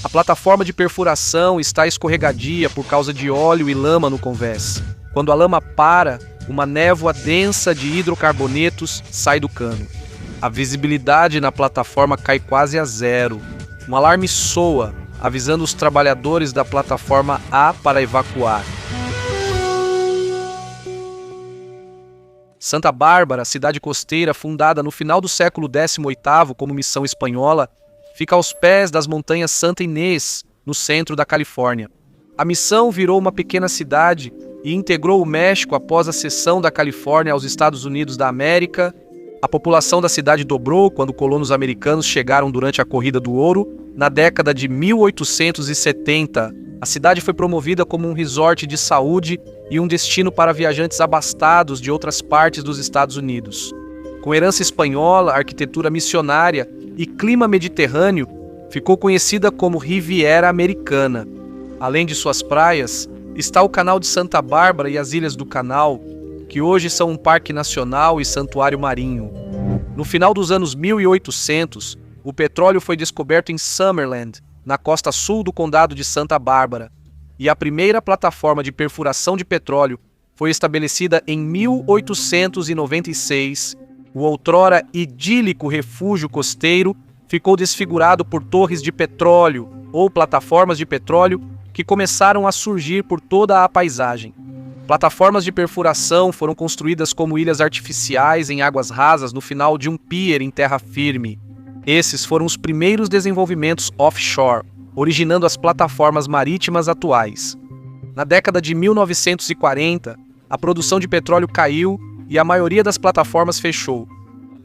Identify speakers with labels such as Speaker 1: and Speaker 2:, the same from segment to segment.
Speaker 1: A plataforma de perfuração está escorregadia por causa de óleo e lama no convés. Quando a lama para, uma névoa densa de hidrocarbonetos sai do cano. A visibilidade na plataforma cai quase a zero. Um alarme soa, avisando os trabalhadores da plataforma A para evacuar. Santa Bárbara, cidade costeira fundada no final do século XVIII como missão espanhola, fica aos pés das montanhas Santa Inês, no centro da Califórnia. A missão virou uma pequena cidade e integrou o México após a cessão da Califórnia aos Estados Unidos da América. A população da cidade dobrou quando colonos americanos chegaram durante a Corrida do Ouro. Na década de 1870, a cidade foi promovida como um resort de saúde e um destino para viajantes abastados de outras partes dos Estados Unidos. Com herança espanhola, arquitetura missionária e clima mediterrâneo, ficou conhecida como Riviera Americana. Além de suas praias, está o Canal de Santa Bárbara e as Ilhas do Canal, que hoje são um parque nacional e santuário marinho. No final dos anos 1800, o petróleo foi descoberto em Summerland, na costa sul do condado de Santa Bárbara, e a primeira plataforma de perfuração de petróleo foi estabelecida em 1896. O outrora idílico refúgio costeiro ficou desfigurado por torres de petróleo ou plataformas de petróleo que começaram a surgir por toda a paisagem. Plataformas de perfuração foram construídas como ilhas artificiais em águas rasas no final de um pier em terra firme. Esses foram os primeiros desenvolvimentos offshore, originando as plataformas marítimas atuais. Na década de 1940, a produção de petróleo caiu e a maioria das plataformas fechou.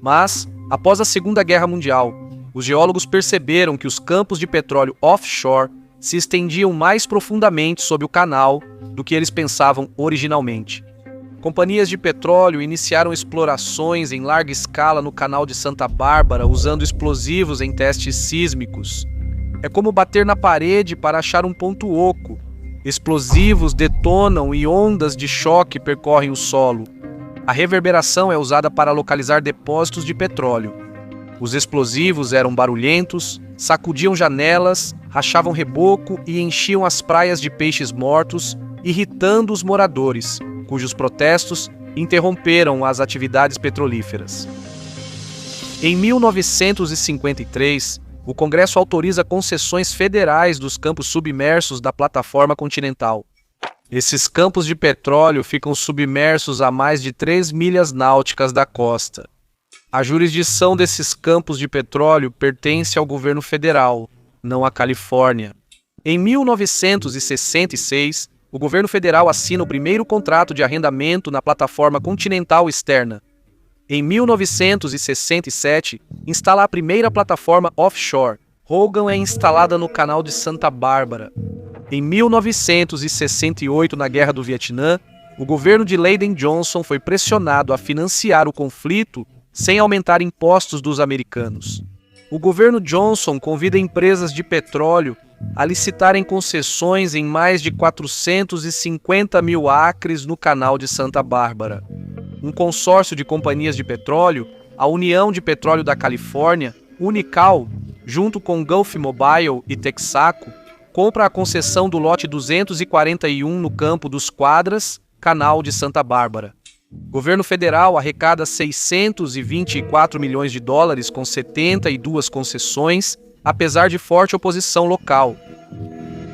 Speaker 1: Mas, após a Segunda Guerra Mundial, os geólogos perceberam que os campos de petróleo offshore se estendiam mais profundamente sob o canal do que eles pensavam originalmente. Companhias de petróleo iniciaram explorações em larga escala no Canal de Santa Bárbara usando explosivos em testes sísmicos. É como bater na parede para achar um ponto oco. Explosivos detonam e ondas de choque percorrem o solo. A reverberação é usada para localizar depósitos de petróleo. Os explosivos eram barulhentos, sacudiam janelas, rachavam reboco e enchiam as praias de peixes mortos, irritando os moradores, cujos protestos interromperam as atividades petrolíferas. Em 1953, o Congresso autoriza concessões federais dos campos submersos da plataforma continental. Esses campos de petróleo ficam submersos a mais de 3 milhas náuticas da costa. A jurisdição desses campos de petróleo pertence ao governo federal, não à Califórnia. Em 1966, o governo federal assina o primeiro contrato de arrendamento na plataforma continental externa. Em 1967, instala a primeira plataforma offshore. Hogan é instalada no Canal de Santa Bárbara. Em 1968, na Guerra do Vietnã, o governo de Lyndon Johnson foi pressionado a financiar o conflito sem aumentar impostos dos americanos. O governo Johnson convida empresas de petróleo a licitarem concessões em mais de 450 mil acres no Canal de Santa Bárbara. Um consórcio de companhias de petróleo, a União de Petróleo da Califórnia, Unical, junto com Gulf Mobile e Texaco, compra a concessão do lote 241 no campo dos Quadras, Canal de Santa Bárbara. O governo federal arrecada 624 milhões de dólares com 72 concessões, apesar de forte oposição local.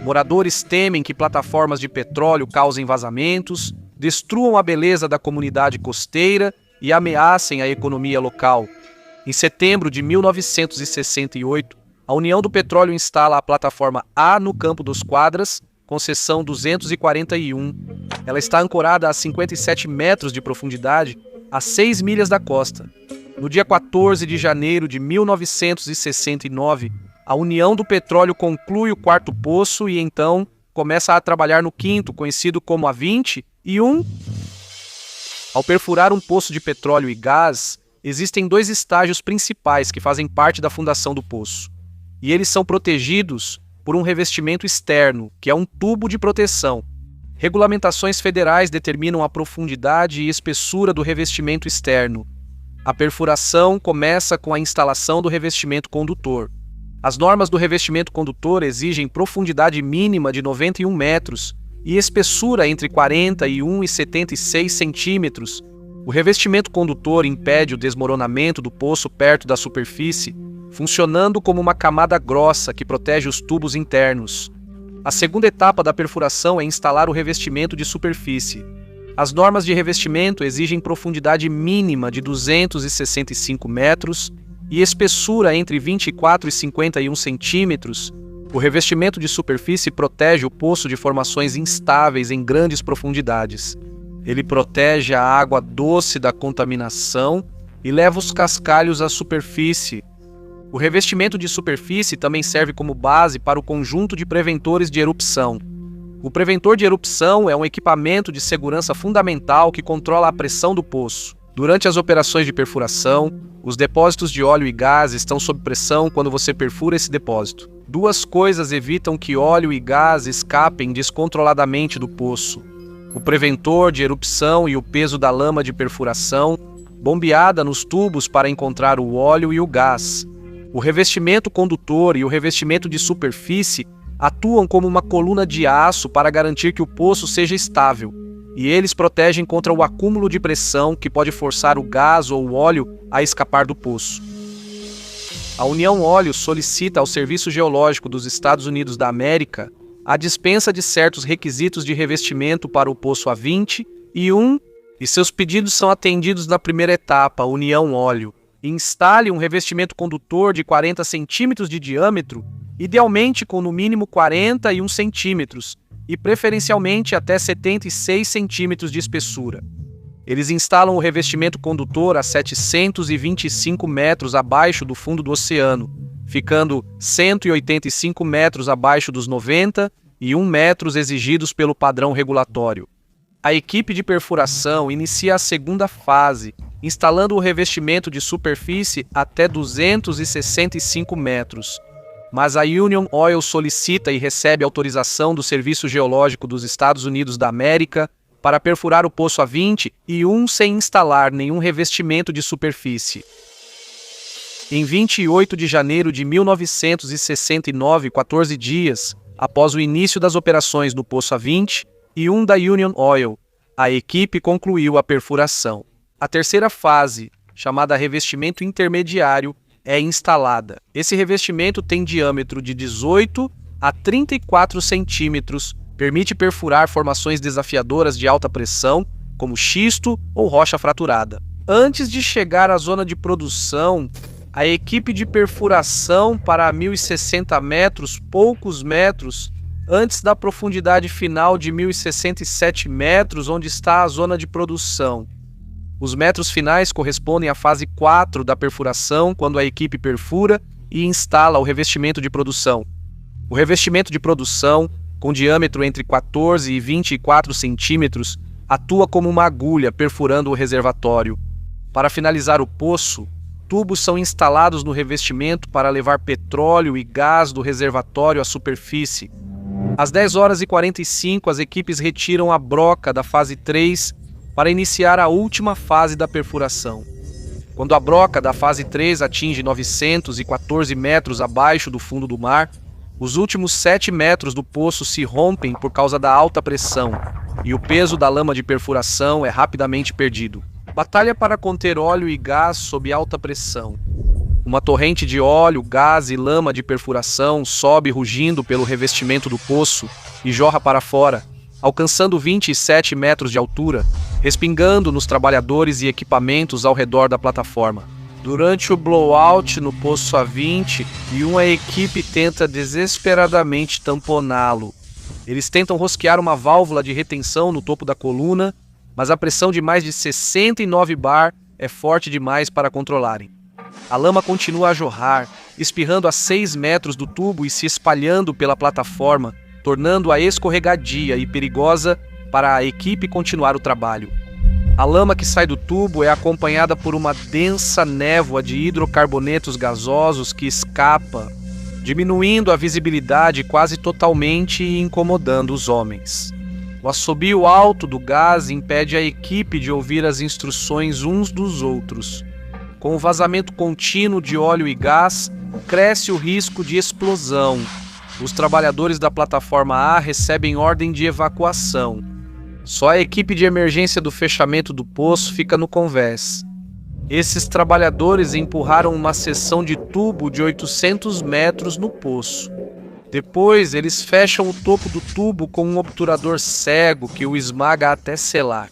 Speaker 1: Moradores temem que plataformas de petróleo causem vazamentos, destruam a beleza da comunidade costeira e ameacem a economia local. Em setembro de 1968, a União do Petróleo instala a plataforma A no campo dos Quadras, concessão 241. Ela está ancorada a 57 metros de profundidade, a 6 milhas da costa. No dia 14 de janeiro de 1969, a União do Petróleo conclui o quarto poço e então começa a trabalhar no quinto, conhecido como a 21. Ao perfurar um poço de petróleo e gás, existem dois estágios principais que fazem parte da fundação do poço. E eles são protegidos por um revestimento externo, que é um tubo de proteção. Regulamentações federais determinam a profundidade e espessura do revestimento externo. A perfuração começa com a instalação do revestimento condutor. As normas do revestimento condutor exigem profundidade mínima de 91 metros e espessura entre 41 e 76 centímetros. O revestimento condutor impede o desmoronamento do poço perto da superfície, funcionando como uma camada grossa que protege os tubos internos. A segunda etapa da perfuração é instalar o revestimento de superfície. As normas de revestimento exigem profundidade mínima de 265 metros e espessura entre 24 e 51 centímetros. O revestimento de superfície protege o poço de formações instáveis em grandes profundidades. Ele protege a água doce da contaminação e leva os cascalhos à superfície. O revestimento de superfície também serve como base para o conjunto de preventores de erupção. O preventor de erupção é um equipamento de segurança fundamental que controla a pressão do poço. Durante as operações de perfuração, os depósitos de óleo e gás estão sob pressão quando você perfura esse depósito. Duas coisas evitam que óleo e gás escapem descontroladamente do poço: o preventor de erupção e o peso da lama de perfuração, bombeada nos tubos para encontrar o óleo e o gás. O revestimento condutor e o revestimento de superfície atuam como uma coluna de aço para garantir que o poço seja estável, e eles protegem contra o acúmulo de pressão que pode forçar o gás ou o óleo a escapar do poço. A União Óleo solicita ao Serviço Geológico dos Estados Unidos da América a dispensa de certos requisitos de revestimento para o poço A20 e seus pedidos são atendidos na primeira etapa, União Óleo. Instale um revestimento condutor de 40 centímetros de diâmetro, idealmente com no mínimo 41 centímetros e preferencialmente até 76 centímetros de espessura. Eles instalam o revestimento condutor a 725 metros abaixo do fundo do oceano, ficando 185 metros abaixo dos 91 metros exigidos pelo padrão regulatório. A equipe de perfuração inicia a segunda fase, instalando o revestimento de superfície até 265 metros. Mas a Union Oil solicita e recebe autorização do Serviço Geológico dos Estados Unidos da América para perfurar o poço A20 sem instalar nenhum revestimento de superfície. Em 28 de janeiro de 1969, 14 dias após o início das operações no poço A20 da Union Oil, a equipe concluiu a perfuração. A terceira fase, chamada revestimento intermediário, é instalada. Esse revestimento tem diâmetro de 18 a 34 centímetros, permite perfurar formações desafiadoras de alta pressão, como xisto ou rocha fraturada. Antes de chegar à zona de produção, a equipe de perfuração para 1.060 metros, poucos metros, antes da profundidade final de 1.067 metros, onde está a zona de produção. Os metros finais correspondem à fase 4 da perfuração, quando a equipe perfura e instala o revestimento de produção. O revestimento de produção, com diâmetro entre 14 e 24 centímetros, atua como uma agulha perfurando o reservatório. Para finalizar o poço, tubos são instalados no revestimento para levar petróleo e gás do reservatório à superfície. Às 10h45, as equipes retiram a broca da fase 3 para iniciar a última fase da perfuração. Quando a broca da fase 3 atinge 914 metros abaixo do fundo do mar, os últimos 7 metros do poço se rompem por causa da alta pressão e o peso da lama de perfuração é rapidamente perdido. Batalha para conter óleo e gás sob alta pressão. Uma torrente de óleo, gás e lama de perfuração sobe rugindo pelo revestimento do poço e jorra para fora, alcançando 27 metros de altura, respingando nos trabalhadores e equipamentos ao redor da plataforma. Durante o blowout no poço A20, a equipe tenta desesperadamente tamponá-lo. Eles tentam rosquear uma válvula de retenção no topo da coluna, mas a pressão de mais de 69 bar é forte demais para controlarem. A lama continua a jorrar, espirrando a 6 metros do tubo e se espalhando pela plataforma, tornando-a escorregadia e perigosa para a equipe continuar o trabalho. A lama que sai do tubo é acompanhada por uma densa névoa de hidrocarbonetos gasosos que escapa, diminuindo a visibilidade quase totalmente e incomodando os homens. O assobio alto do gás impede a equipe de ouvir as instruções uns dos outros. Com o vazamento contínuo de óleo e gás, cresce o risco de explosão. Os trabalhadores da plataforma A recebem ordem de evacuação. Só a equipe de emergência do fechamento do poço fica no convés. Esses trabalhadores empurraram uma seção de tubo de 800 metros no poço. Depois, eles fecham o topo do tubo com um obturador cego que o esmaga até selar.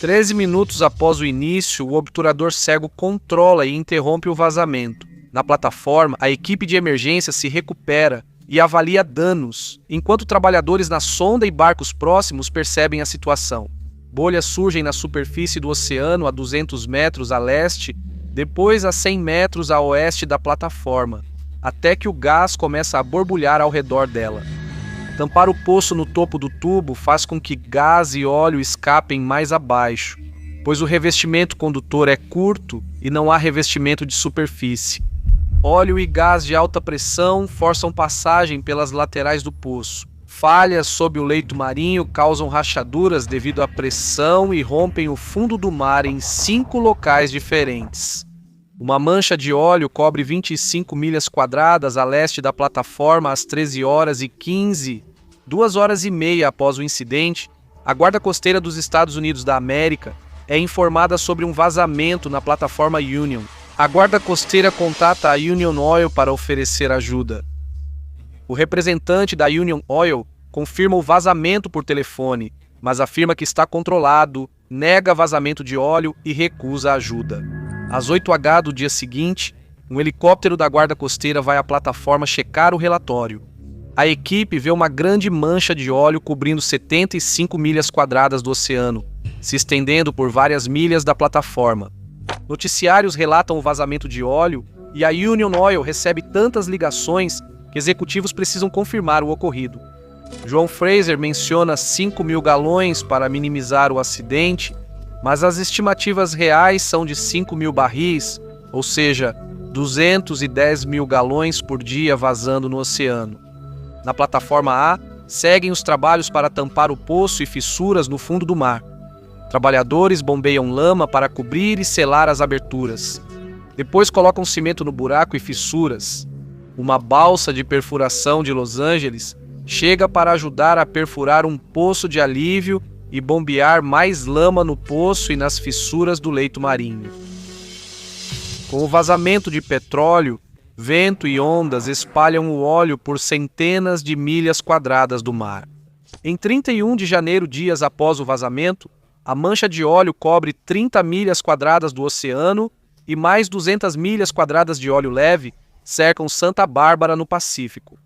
Speaker 1: 13 minutos após o início, o obturador cego controla e interrompe o vazamento. Na plataforma, a equipe de emergência se recupera e avalia danos, enquanto trabalhadores na sonda e barcos próximos percebem a situação. Bolhas surgem na superfície do oceano a 200 metros a leste, depois a 100 metros a oeste da plataforma, até que o gás começa a borbulhar ao redor dela. Tampar o poço no topo do tubo faz com que gás e óleo escapem mais abaixo, pois o revestimento condutor é curto e não há revestimento de superfície. Óleo e gás de alta pressão forçam passagem pelas laterais do poço. Falhas sob o leito marinho causam rachaduras devido à pressão e rompem o fundo do mar em 5 locais diferentes. Uma mancha de óleo cobre 25 milhas quadradas a leste da plataforma às 13h15. 2 horas e meia após o incidente, a Guarda Costeira dos Estados Unidos da América é informada sobre um vazamento na plataforma Union. A Guarda Costeira contata a Union Oil para oferecer ajuda. O representante da Union Oil confirma o vazamento por telefone, mas afirma que está controlado, nega vazamento de óleo e recusa ajuda. Às 8h do dia seguinte, um helicóptero da Guarda Costeira vai à plataforma checar o relatório. A equipe vê uma grande mancha de óleo cobrindo 75 milhas quadradas do oceano, se estendendo por várias milhas da plataforma. Noticiários relatam o vazamento de óleo e a Union Oil recebe tantas ligações que executivos precisam confirmar o ocorrido. João Fraser menciona 5.000 galões para minimizar o acidente, mas as estimativas reais são de 5.000 barris, ou seja, 210.000 galões por dia vazando no oceano. Na plataforma A, seguem os trabalhos para tampar o poço e fissuras no fundo do mar. Trabalhadores bombeiam lama para cobrir e selar as aberturas. Depois colocam cimento no buraco e fissuras. Uma balsa de perfuração de Los Angeles chega para ajudar a perfurar um poço de alívio e bombear mais lama no poço e nas fissuras do leito marinho. Com o vazamento de petróleo, vento e ondas espalham o óleo por centenas de milhas quadradas do mar. Em 31 de janeiro, dias após o vazamento, a mancha de óleo cobre 30 milhas quadradas do oceano e mais 200 milhas quadradas de óleo leve cercam Santa Bárbara no Pacífico.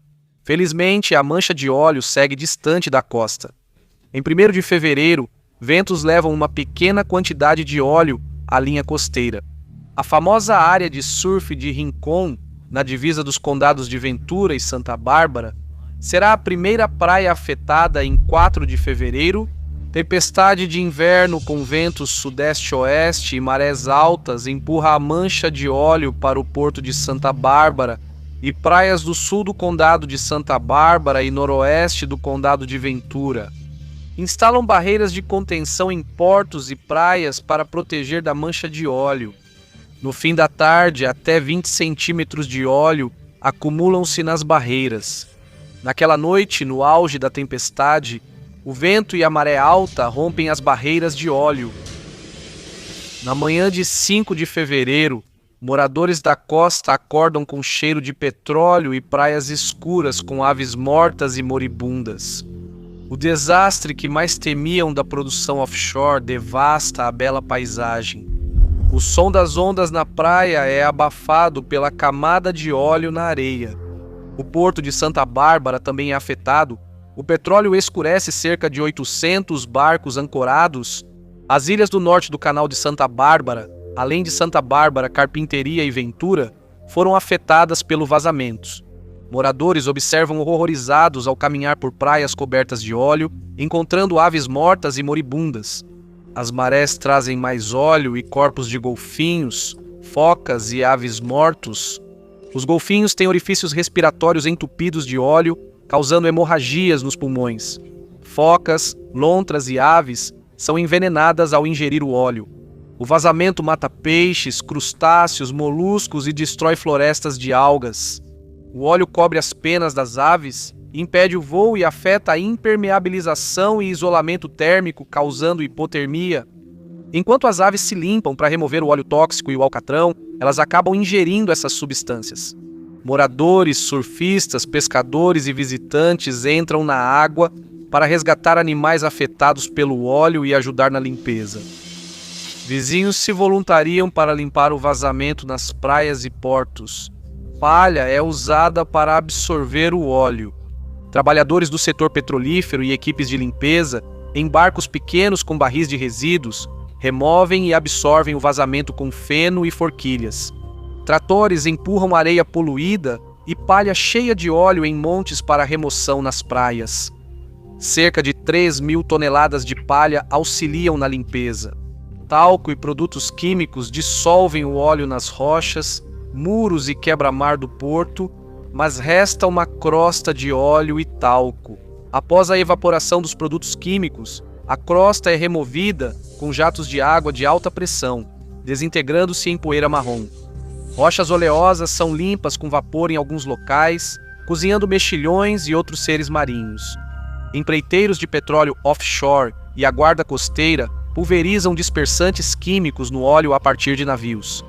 Speaker 1: Felizmente, a mancha de óleo segue distante da costa. Em 1º de fevereiro, ventos levam uma pequena quantidade de óleo à linha costeira. A famosa área de surf de Rincon, na divisa dos condados de Ventura e Santa Bárbara, será a primeira praia afetada em 4 de fevereiro. Tempestade de inverno com ventos sudeste-oeste e marés altas empurra a mancha de óleo para o porto de Santa Bárbara e praias do sul do condado de Santa Bárbara e noroeste do condado de Ventura. Instalam barreiras de contenção em portos e praias para proteger da mancha de óleo. No fim da tarde, até 20 centímetros de óleo acumulam-se nas barreiras. Naquela noite, no auge da tempestade, o vento e a maré alta rompem as barreiras de óleo. Na manhã de 5 de fevereiro, moradores da costa acordam com cheiro de petróleo e praias escuras com aves mortas e moribundas. O desastre que mais temiam da produção offshore devasta a bela paisagem. O som das ondas na praia é abafado pela camada de óleo na areia. O porto de Santa Bárbara também é afetado. O petróleo escurece cerca de 800 barcos ancorados. As ilhas do norte do canal de Santa Bárbara, além de Santa Bárbara, Carpinteria e Ventura, foram afetadas pelo vazamento. Moradores observam horrorizados ao caminhar por praias cobertas de óleo, encontrando aves mortas e moribundas. As marés trazem mais óleo e corpos de golfinhos, focas e aves mortos. Os golfinhos têm orifícios respiratórios entupidos de óleo, causando hemorragias nos pulmões. Focas, lontras e aves são envenenadas ao ingerir o óleo. O vazamento mata peixes, crustáceos, moluscos e destrói florestas de algas. O óleo cobre as penas das aves, impede o voo e afeta a impermeabilização e isolamento térmico, causando hipotermia. Enquanto as aves se limpam para remover o óleo tóxico e o alcatrão, elas acabam ingerindo essas substâncias. Moradores, surfistas, pescadores e visitantes entram na água para resgatar animais afetados pelo óleo e ajudar na limpeza. Vizinhos se voluntariam para limpar o vazamento nas praias e portos. Palha é usada para absorver o óleo. Trabalhadores do setor petrolífero e equipes de limpeza, em barcos pequenos com barris de resíduos, removem e absorvem o vazamento com feno e forquilhas. Tratores empurram areia poluída e palha cheia de óleo em montes para remoção nas praias. Cerca de 3.000 toneladas de palha auxiliam na limpeza. Talco e produtos químicos dissolvem o óleo nas rochas, muros e quebra-mar do porto, mas resta uma crosta de óleo e talco. Após a evaporação dos produtos químicos, a crosta é removida com jatos de água de alta pressão, desintegrando-se em poeira marrom. Rochas oleosas são limpas com vapor em alguns locais, cozinhando mexilhões e outros seres marinhos. Empreiteiros de petróleo offshore e a guarda costeira pulverizam dispersantes químicos no óleo a partir de navios.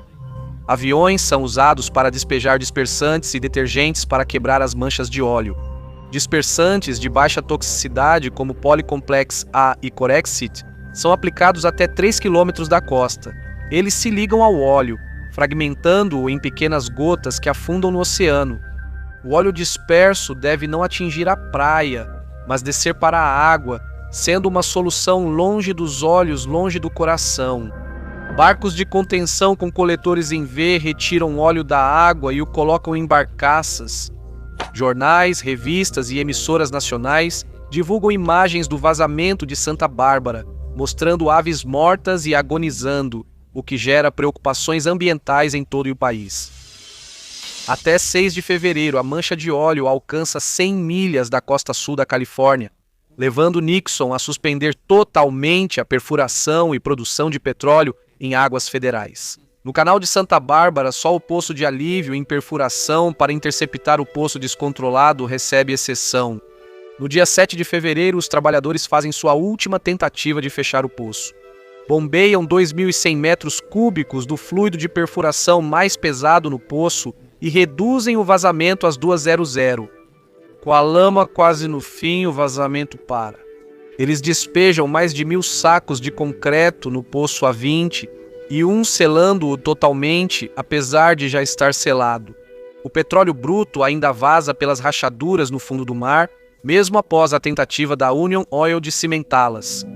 Speaker 1: Aviões são usados para despejar dispersantes e detergentes para quebrar as manchas de óleo. Dispersantes de baixa toxicidade, como Polycomplex A e Corexit, são aplicados até 3 km da costa. Eles se ligam ao óleo, fragmentando-o em pequenas gotas que afundam no oceano. O óleo disperso deve não atingir a praia, mas descer para a água, sendo uma solução longe dos olhos, longe do coração. Barcos de contenção com coletores em V retiram óleo da água e o colocam em barcaças. Jornais, revistas e emissoras nacionais divulgam imagens do vazamento de Santa Bárbara, mostrando aves mortas e agonizando, o que gera preocupações ambientais em todo o país. Até 6 de fevereiro, a mancha de óleo alcança 100 milhas da costa sul da Califórnia, levando Nixon a suspender totalmente a perfuração e produção de petróleo em águas federais. No canal de Santa Bárbara, só o poço de alívio em perfuração para interceptar o poço descontrolado recebe exceção. No dia 7 de fevereiro, os trabalhadores fazem sua última tentativa de fechar o poço. Bombeiam 2.100 metros cúbicos do fluido de perfuração mais pesado no poço e reduzem o vazamento às 200. Com a lama quase no fim, o vazamento para. Eles despejam mais de 1.000 sacos de concreto no poço A20 e selando-o totalmente, apesar de já estar selado. O petróleo bruto ainda vaza pelas rachaduras no fundo do mar, mesmo após a tentativa da Union Oil de cimentá-las.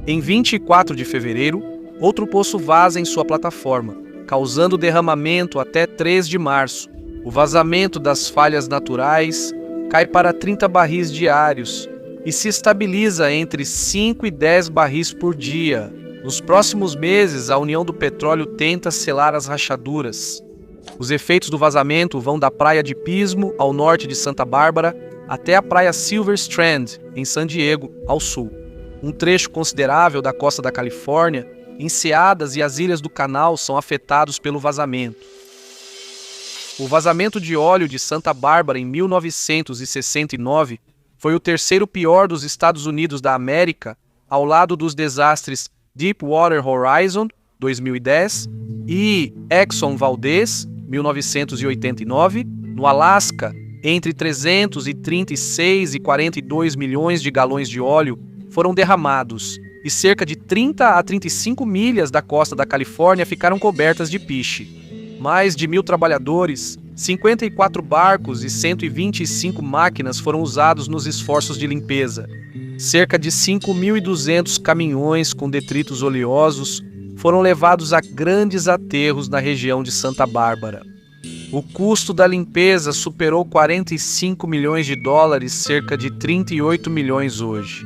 Speaker 1: Em 24 de fevereiro, outro poço vaza em sua plataforma, causando derramamento até 3 de março. O vazamento das falhas naturais cai para 30 barris diários e se estabiliza entre 5 e 10 barris por dia. Nos próximos meses, a União do Petróleo tenta selar as rachaduras. Os efeitos do vazamento vão da praia de Pismo, ao norte de Santa Bárbara, até a praia Silver Strand, em San Diego, ao sul. Um trecho considerável da costa da Califórnia, Enseadas e as ilhas do canal são afetados pelo vazamento. O vazamento de óleo de Santa Bárbara em 1969 foi o terceiro pior dos Estados Unidos da América, ao lado dos desastres Deepwater Horizon, 2010, e Exxon Valdez, 1989, no Alasca, entre 336 e 42 milhões de galões de óleo foram derramados, e cerca de 30 a 35 milhas da costa da Califórnia ficaram cobertas de piche. Mais de 1.000 trabalhadores, 54 barcos e 125 máquinas foram usados nos esforços de limpeza. Cerca de 5.200 caminhões com detritos oleosos foram levados a grandes aterros na região de Santa Bárbara. O custo da limpeza superou 45 milhões de dólares, cerca de 38 milhões hoje.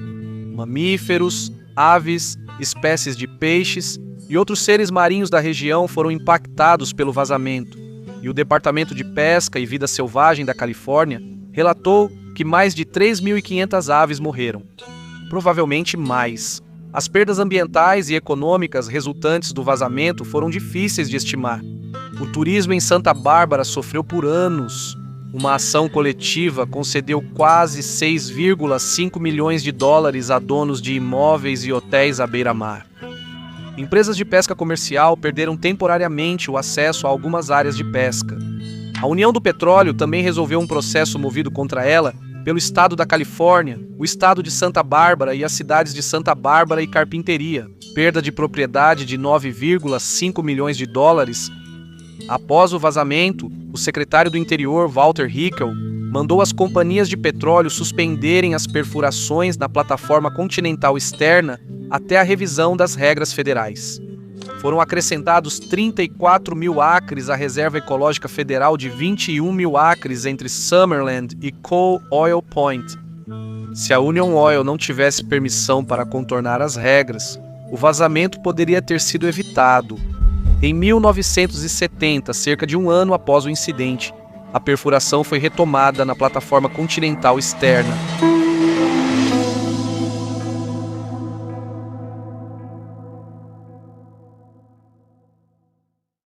Speaker 1: Mamíferos, aves, espécies de peixes e outros seres marinhos da região foram impactados pelo vazamento, e o Departamento de Pesca e Vida Selvagem da Califórnia relatou que mais de 3.500 aves morreram. Provavelmente mais. As perdas ambientais e econômicas resultantes do vazamento foram difíceis de estimar. O turismo em Santa Bárbara sofreu por anos. Uma ação coletiva concedeu quase 6,5 milhões de dólares a donos de imóveis e hotéis à beira-mar. Empresas de pesca comercial perderam temporariamente o acesso a algumas áreas de pesca. A União do Petróleo também resolveu um processo movido contra ela pelo estado da Califórnia, o estado de Santa Bárbara e as cidades de Santa Bárbara e Carpinteria, perda de propriedade de 9,5 milhões de dólares. Após o vazamento, o secretário do Interior, Walter Hickel, mandou as companhias de petróleo suspenderem as perfurações na plataforma continental externa até a revisão das regras federais. Foram acrescentados 34 mil acres à Reserva Ecológica Federal de 21 mil acres entre Summerland e Coal Oil Point. Se a Union Oil não tivesse permissão para contornar as regras, o vazamento poderia ter sido evitado. Em 1970, cerca de um ano após o incidente, a perfuração foi retomada na plataforma continental externa.